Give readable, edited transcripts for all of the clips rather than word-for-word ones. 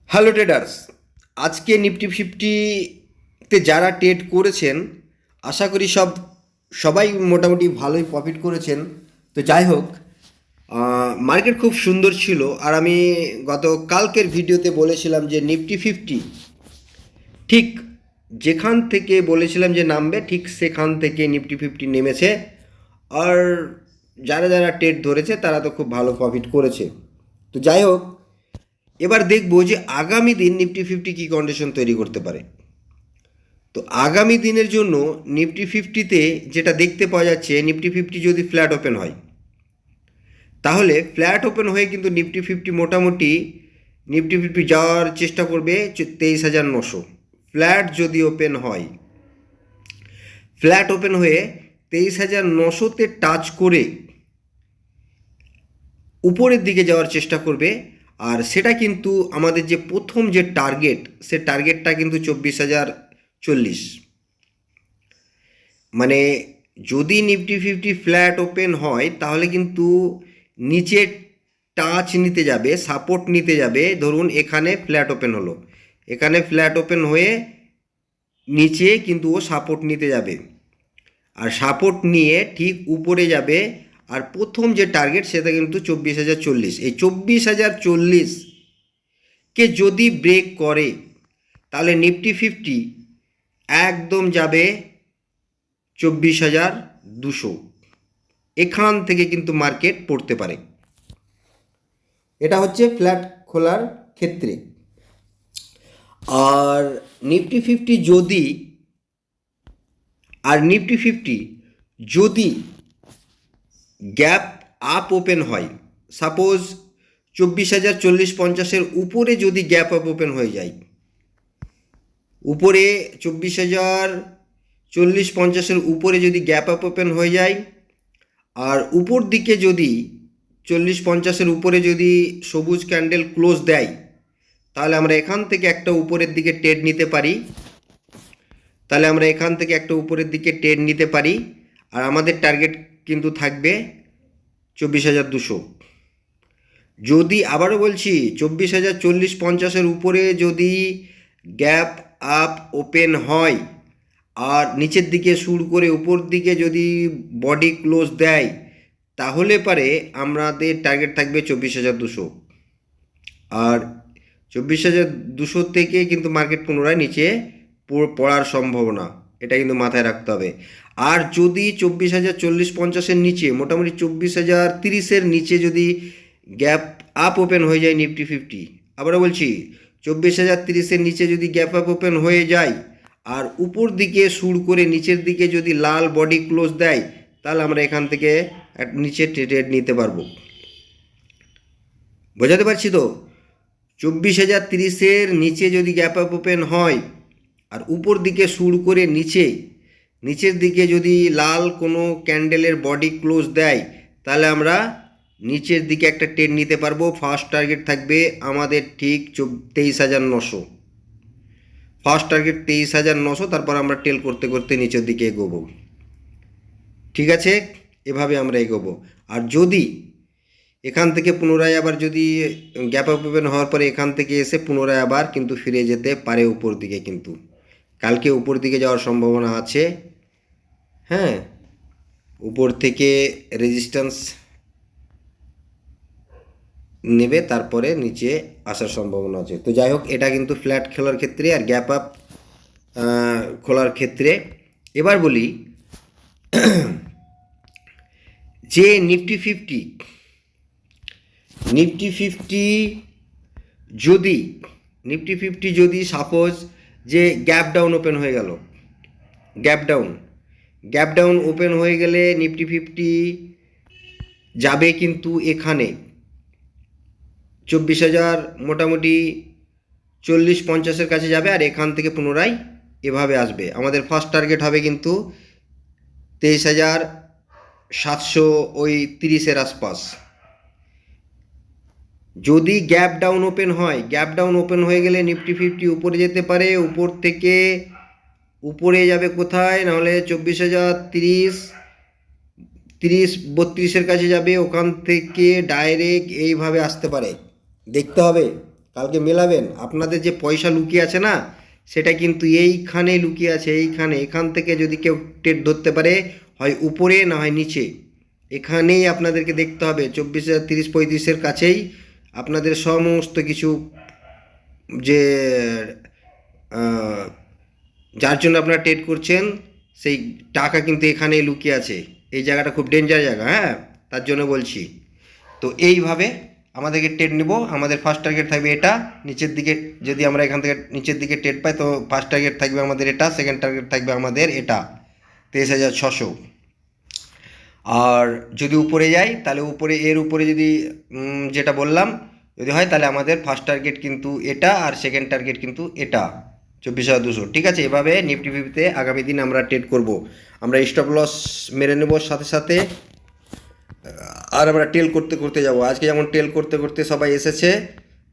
Hello traders, আজকে Nifty ফিফটিতে যারা trade করেছেন আশা করি সবাই মোটামুটি ভালোই প্রফিট করেছেন। তো যাই হোক, মার্কেট খুব সুন্দর ছিল। আর আমি গত কালকের ভিডিওতে বলেছিলাম যে নিফটি ফিফটি ঠিক যেখান থেকে বলেছিলাম যে নামবে ঠিক সেখান থেকে নিফটি ফিফটি নেমেছে। আর যারা যারা ট্রেড ধরেছে তারা তো খুব ভালো প্রফিট করেছে। তো যাই হোক, এবার দেখব যে আগামী দিন নিফটি ফিফটি কী কন্ডিশন তৈরি করতে পারে। তো আগামী দিনের জন্য নিফটি ফিফটিতে যেটা দেখতে পাওয়া যাচ্ছে, নিফটি ফিফটি যদি ফ্ল্যাট ওপেন হয় তাহলে ফ্ল্যাট ওপেন হয়ে কিন্তু নিফটি ফিফটি মোটামুটি নিফটি ফিফটি যাওয়ার চেষ্টা করবে 23,900। ফ্ল্যাট যদি ওপেন হয়, ফ্ল্যাট ওপেন হয়ে 23,900-তে টাচ করে উপরের দিকে যাওয়ার চেষ্টা করবে। আর সেটা কিন্তু আমাদের যে প্রথম যে টার্গেট, সে টার্গেটটা কিন্তু 24,040। মানে যদি নিফটি ফিফটি ফ্ল্যাট ওপেন হয় তাহলে কিন্তু নিচে টাচ নিতে যাবে, সাপোর্ট নিতে যাবে। ধরুন এখানে ফ্ল্যাট ওপেন হলো, এখানে ফ্ল্যাট ওপেন হয়ে নিচে কিন্তু ও সাপোর্ট নিতে যাবে, আর সাপোর্ট নিয়ে ঠিক উপরে যাবে। আর প্রথম যে টার্গেট সেটা কিন্তু 24,040। এই 24,040কে যদি ব্রেক করে তাহলে নিফটি ফিফটি একদম যাবে 24,200। এখান থেকে কিন্তু মার্কেট পড়তে পারে। এটা হচ্ছে ফ্ল্যাট খোলার ক্ষেত্রে। আর নিফটি ফিফটি যদি গ্যাপ আপ ওপেন হয়, সাপোজ 24,040-50-এর উপরে যদি গ্যাপ আপ ওপেন হয়ে যায়, উপরে 24,040-50-এর উপরে যদি গ্যাপ আপ ওপেন হয়ে যায়, আর উপর দিকে যদি 40-50-এর উপরে যদি সবুজ ক্যান্ডেল ক্লোজ দেয়, তাহলে আমরা এখান থেকে একটা উপরের দিকে ট্রেড নিতে পারি। আর আমাদের টার্গেট কিন্তু থাকবে 24,200। যদি আবারও বলছি 24,040-50-এর উপরে যদি গ্যাপ আপ ওপেন হয় আর নিচের দিকে শুরু করে উপর দিকে যদি বডি ক্লোজ দেয়, তাহলে পারে আমাদের টার্গেট থাকবে 24,200। আর 24,200 থেকে কিন্তু মার্কেট পুনরায় নিচে পড়ার সম্ভাবনা, এটা কিন্তু মাথায় রাখতে হবে। আর যদি 24,040-50-এর নিচে, মোটামুটি 24,030-এর নিচে যদি গ্যাপ আপ ওপেন হয়ে যায় নিফটি ফিফটি, আবারও বলছি 24,030-এর নিচে যদি গ্যাপ আপ ওপেন হয়ে যায় আর উপর দিকে শুরু করে নিচের দিকে যদি লাল বডি ক্লোজ দেয়, তাহলে আমরা এখান থেকে নিচে ট্রেড নিতে পারবো। বোঝাতে পারছি তো? 24,030-এর নিচে যদি গ্যাপ আপ ওপেন হয় আর উপর দিকে শুরু করে নিচের দিকে যদি লাল কোনো ক্যান্ডেলের বডি ক্লোজ দেয়, তাহলে আমরা নিচের দিকে একটা ট্রেড নিতে পারবো। ফার্স্ট টার্গেট থাকবে আমাদের ঠিক 23,900। ফার্স্ট টার্গেট 23,900, তারপর আমরা টেল করতে করতে নিচের দিকে এগোবো। ঠিক আছে, এভাবে আমরা এগোবো। আর যদি এখান থেকে পুনরায় আবার যদি গ্যাপ আপ ওপেন হওয়ার পরে এখান থেকে এসে পুনরায় আবার কিন্তু ফিরে যেতে পারে উপর দিকে, কিন্তু কালকে উপর দিকে যাওয়ার সম্ভাবনা আছে। হ্যাঁ, উপর থেকে রেজিস্ট্যান্স নেবে, তারপরে নিচে আসার সম্ভাবনা আছে। তো যাই হোক, এটা কিন্তু ফ্ল্যাট খেলার ক্ষেত্রে আর গ্যাপ আপ খোলার ক্ষেত্রে। এবার বলি যে নিফটি ফিফটি যদি সাপোজ যে গ্যাপ ডাউন ওপেন হয়ে গেল, গ্যাপ ডাউন ওপেন হয়ে গেলে নিফটি ফিফটি যাবে কিন্তু এখানে 24,000 মোটামুটি 40-50-এর কাছে যাবে, আর এখান থেকে পুনরায় এভাবে আসবে। আমাদের ফার্স্ট টার্গেট হবে কিন্তু 23,730-এর আশপাশ। যদি গ্যাপ ডাউন ওপেন হয়ে গেলে নিফটি ফিফটি উপরে যেতে পারে। উপর থেকে উপরে যাবে কোথায়, নাহলে 24,030-32-এর কাছে যাবে। ওখান থেকে ডাইরেক্ট এইভাবে আসতে পারে, দেখতে হবে। কালকে মেলাবেন, আপনাদের যে পয়সা লুকিয়ে আছে না, সেটা কিন্তু এইখানে লুকিয়ে আছে, এইখানে। এখান থেকে যদি কেউ টেট ধরতে পারে, হয় উপরে না হয় নিচে, এখানেই আপনাদেরকে দেখতে হবে। 24,000, 30-35-এর কাছেই আপনাদের সমস্ত কিছু, যে আহ, যার জন্য আপনারা ট্রেড করছেন, সেই টাকা কিন্তু এখানেই লুকিয়ে আছে। এই জায়গাটা খুব ডেঞ্জার জায়গা, হ্যাঁ, তার জন্য বলছি। তো এইভাবে আমাদেরকে ট্রেড নেব। আমাদের ফার্স্ট টার্গেট থাকবে এটা, নিচের দিকে। যদি আমরা এখান থেকে নিচের দিকে ট্রেড পাই, তো ফার্স্ট টার্গেট থাকবে আমাদের এটা, সেকেন্ড টার্গেট থাকবে আমাদের এটা, 23,600। আর যদি উপরে যাই, তাহলে উপরে, এর উপরে যদি যেটা বললাম যদি হয়, তাহলে আমাদের ফার্স্ট টার্গেট কিন্তু এটা, আর সেকেন্ড টার্গেট কিন্তু এটা, 24,200। ঠিক আছে, এভাবে নিফটি ফিফটিতে আগামী দিন আমরা ট্রেড করব। আমরা স্টপ লস মেরে নেব সাথে সাথে, আর আমরা টেল করতে করতে যাব। আজকে যেমন টেল করতে করতে সবাই এসেছে,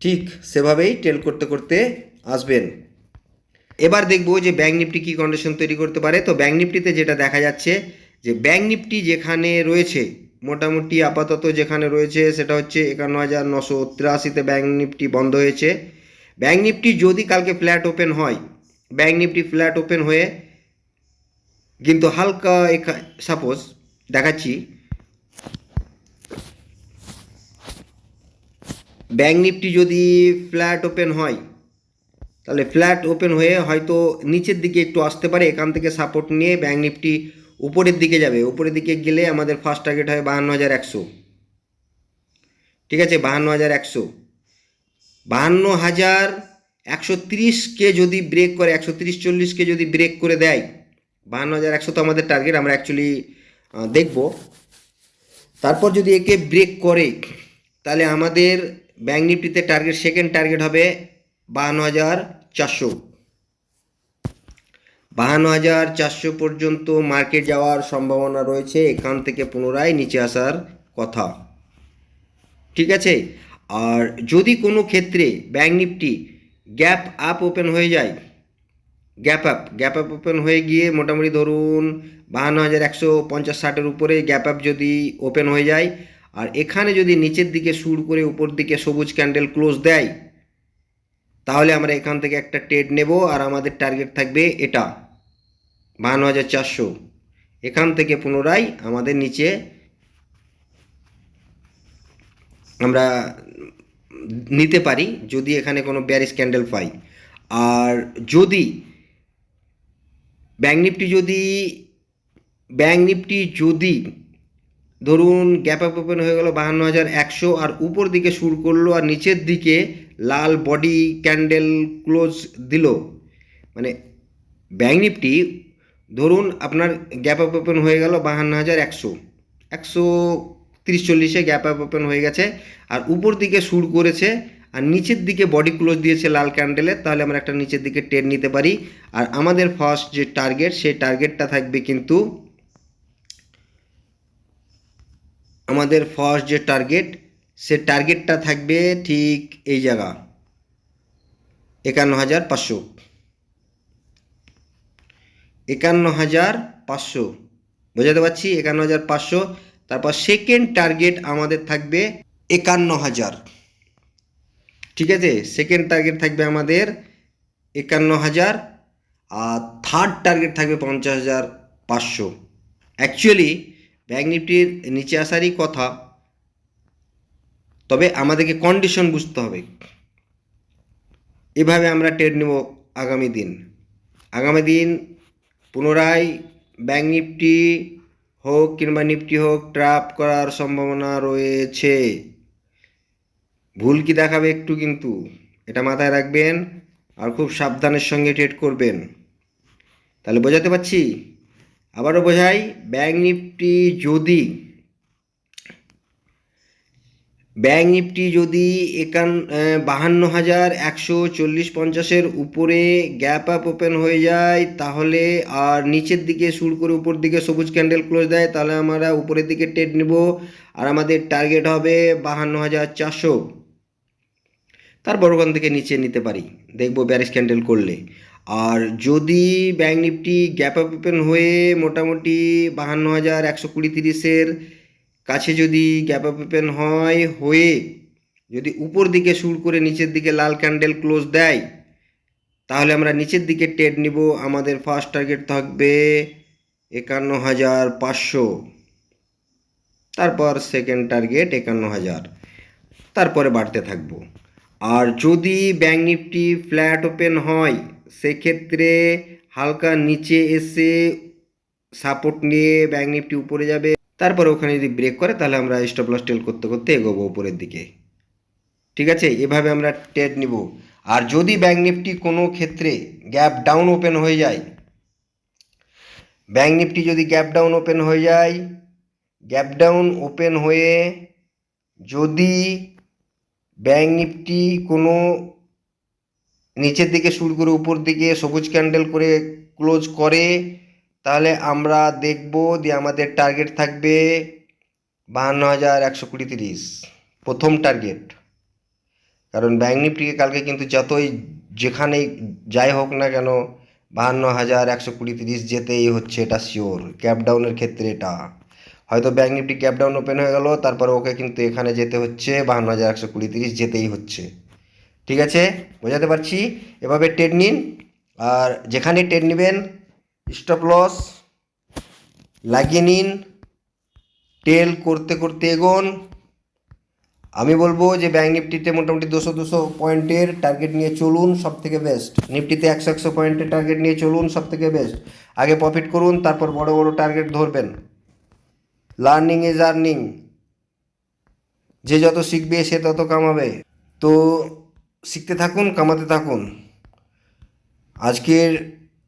ঠিক সেভাবেই টেল করতে করতে আসবেন। এবার দেখবো যে ব্যাঙ্ক নিফটি কী কন্ডিশন তৈরি করতে পারে। তো ব্যাঙ্ক নিফটিতে যেটা দেখা যাচ্ছে, যে ব্যাঙ্ক নিফটি যেখানে রয়েছে, মোটামুটি আপাতত যেখানে রয়েছে, সেটা হচ্ছে 51,983-তে ব্যাঙ্ক নিফটি বন্ধ হয়েছে। ব্যাঙ্ক নিফটি যদি কালকে ফ্ল্যাট ওপেন হয়, ব্যাঙ্ক নিফটি ফ্ল্যাট ওপেন হয়ে কিন্তু হালকা সাপোজ দেখাচ্ছি, ব্যাঙ্ক নিফটি যদি ফ্ল্যাট ওপেন হয়, তাহলে ফ্ল্যাট ওপেন হয়ে হয়তো নিচের দিকে একটু আসতে পারে। এখান থেকে সাপোর্ট নিয়ে ব্যাঙ্ক নিফটি উপরের দিকে যাবে। উপরের দিকে গেলে আমাদের ফার্স্ট টার্গেট হয় 52,100। ঠিক আছে, 52,100, 52,130কে যদি ব্রেক করে, 130-40কে যদি ব্রেক করে দেয়, 52,100 তো আমাদের টার্গেট, আমরা অ্যাকচুয়ালি দেখব। তারপর যদি একে ব্রেক করে, তাহলে আমাদের ব্যাঙ্ক নিফটিতে টার্গেট, সেকেন্ড টার্গেট হবে 52,400। 52,400 পর্যন্ত মার্কেট যাওয়ার সম্ভাবনা রয়েছে। এখান থেকে পুনরায় নিচে আসার কথা। ঠিক আছে, আর যদি কোনো ক্ষেত্রে bank Nifty gap up open হয়ে যায়, গ্যাপ আপ ওপেন হয়ে গিয়ে মোটামুটি ধরুন 52,150-60-এর উপরে গ্যাপ আপ যদি ওপেন হয়ে যায়, আর এখানে যদি নিচের দিকে সুর করে উপর দিকে সবুজ ক্যান্ডেল ক্লোজ দেয়, তাহলে আমরা এখান থেকে একটা ট্রেড নেব। আর আমাদের টার্গেট থাকবে এটা, 52,400। এখান থেকে পুনরায় আমাদের নিচে আমরা নিতে পারি, যদি এখানে কোনো ব্যারিশ ক্যান্ডেল পাই। আর যদি ব্যাঙ্ক নিফটি যদি ধরুন গ্যাপ আপ ওপেন হয়ে গেল 52,100, আর উপর দিকে শুরু করলো, আর নিচের দিকে লাল বডি ক্যান্ডেল ক্লোজ দিল, মানে ব্যাঙ্ক নিফটি ধরুন আপনার গ্যাপ আপ ওপেন হয়ে গেল 52,100, 130-40-এ গ্যাপ আপ ওপেন হয়ে গেছে, আর উপর দিকে শুরু করেছে, আর নিচের দিকে বডি ক্লোজ দিয়েছে লাল ক্যান্ডেলের, তাহলে আমরা একটা নিচের দিকে ট্রেড নিতে পারি। আর আমাদের ফার্স্ট যে টার্গেট, সেই টার্গেটটা থাকবে কিন্তু, আমাদের ফার্স্ট যে টার্গেট, সে টার্গেটটা থাকবে ঠিক এই জায়গা, 51,500। 51,500 বোঝাতে পারছি, 51,500। তারপর সেকেন্ড টার্গেট আমাদের থাকবে 51,000। ঠিক আছে, সেকেন্ড টার্গেট থাকবে আমাদের 51,000, আর থার্ড টার্গেট থাকবে 50,500। অ্যাকচুয়ালি ব্যাঙ্ক নিফটির নিচে আসারই কথা, তবে আমাদেরকে কন্ডিশন বুঝতে হবে। এভাবে আমরা ট্রেড নেব আগামী দিন। পুনরায় ব্যাঙ্ক নিফটি হোক কিংবা নিফটি হোক, ট্র্যাপ করার সম্ভাবনা রয়েছে। ভুল কি দেখাবে একটু, কিন্তু এটা মাথায় রাখবেন, আর খুব সাবধানের সঙ্গে ট্রেড করবেন। তাহলে বোঝাতে পারছি, আবারও বোঝাই, ব্যাঙ্ক নিফটি যদি 52,140-50-এর উপরে গ্যাপ আপ ওপেন হয়ে যায়, তাহলে, আর নিচের দিকে শুরু করে উপর দিকে সবুজ ক্যান্ডেল ক্লোজ দেয়, তাহলে আমরা উপরের দিকে ট্রেড নেব। আর আমাদের টার্গেট হবে 52,400। তারপর ওখান থেকে নিচে নিতে পারি, দেখব ব্যারিশ ক্যান্ডেল করলে। আর যদি bank Nifty gap up open হয়ে মোটামুটি 52,120-30-এর কাছে যদি গ্যাপ আপ ওপেন হয়ে যদি উপর দিকে শুরু করে নিচের দিকে লাল ক্যান্ডেল ক্লোজ দেয়, তাহলে আমরা নিচের দিকে ট্রেড নিব। আমাদের ফার্স্ট টার্গেট থাকবে 51,500, তারপর সেকেন্ড টার্গেট 51,000, তারপরে বাড়তে থাকবো। আর যদি ব্যাঙ্ক নিফটি ফ্ল্যাট ওপেন হয়, সেক্ষেত্রে হালকা নিচে এসে সাপোর্ট নিয়ে ব্যাঙ্ক নিফটি উপরে যাবে, তারপরে ওখানে যদি ব্রেক করে তাহলে আমরা স্টপ লস টেল করতে করতে এগোবো উপরের দিকে। ঠিক আছে, এভাবে আমরা ট্রেড নিব। আর যদি ব্যাঙ্ক নিফটি কোনো ক্ষেত্রে গ্যাপ ডাউন ওপেন হয়ে যায়, ব্যাঙ্ক নিফটি যদি গ্যাপ ডাউন ওপেন হয়ে যায়, গ্যাপ ডাউন ওপেন হয়ে যদি ব্যাঙ্ক নিফটি কোনো নিচের দিকে শুরু করে উপর দিকে সবুজ ক্যান্ডেল করে ক্লোজ করে, তাহলে আমরা দেখব যে আমাদের টার্গেট থাকবে 52,120-30, প্রথম টার্গেট। কারণ ব্যাঙ্ক নিফটিকে কালকে কিন্তু যতই যেখানেই যাই হোক না কেন 52,120-30 যেতেই হচ্ছে, এটা শিওর। ক্যাপ ডাউনের ক্ষেত্রে এটা হয়তো bank Nifty cap down open হয়ে গেল, তারপরে ওকে কিন্তু এখানে যেতে হচ্ছে 52,120-30 যেতেই হচ্ছে। ঠিক আছে, বোঝাতে পারছি? এভাবে ট্রেড নিন। আর যেখানে ট্রেড নেবেন স্টপ লস লাগিয়ে নিন, টেল করতে করতে এগোন। আমি বলবো যে ব্যাঙ্ক নিফটিতে মোটামুটি 200 পয়েন্টের টার্গেট নিয়ে চলুন, সব থেকে বেস্ট। নিফটিতে 100 পয়েন্টের টার্গেট নিয়ে চলুন, সব থেকে বেস্ট। আগে প্রফিট করুন, তারপর বড় বড় টার্গেট ধরবেন। লার্নিং ইজ আর্নিং, যে যত শিখবে সে তত কামাবে। তো শিখতে থাকুন, কামাতে থাকুন। আজকের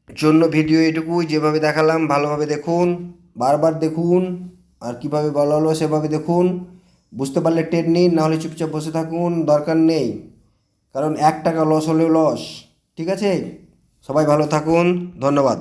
জন্য ভিডিও এটুকুই। যেভাবে দেখালাম ভালোভাবে দেখুন, বারবার দেখুন, আর কিভাবে বলা হলো সেভাবে দেখুন। বুঝতে পারলে ট্রেড নিন, নাহলে চুপচাপ বসে থাকুন, দরকার নেই। কারণ 1 টাকা লস হলেও লস। ঠিক আছে, সবাই ভালো থাকুন, ধন্যবাদ।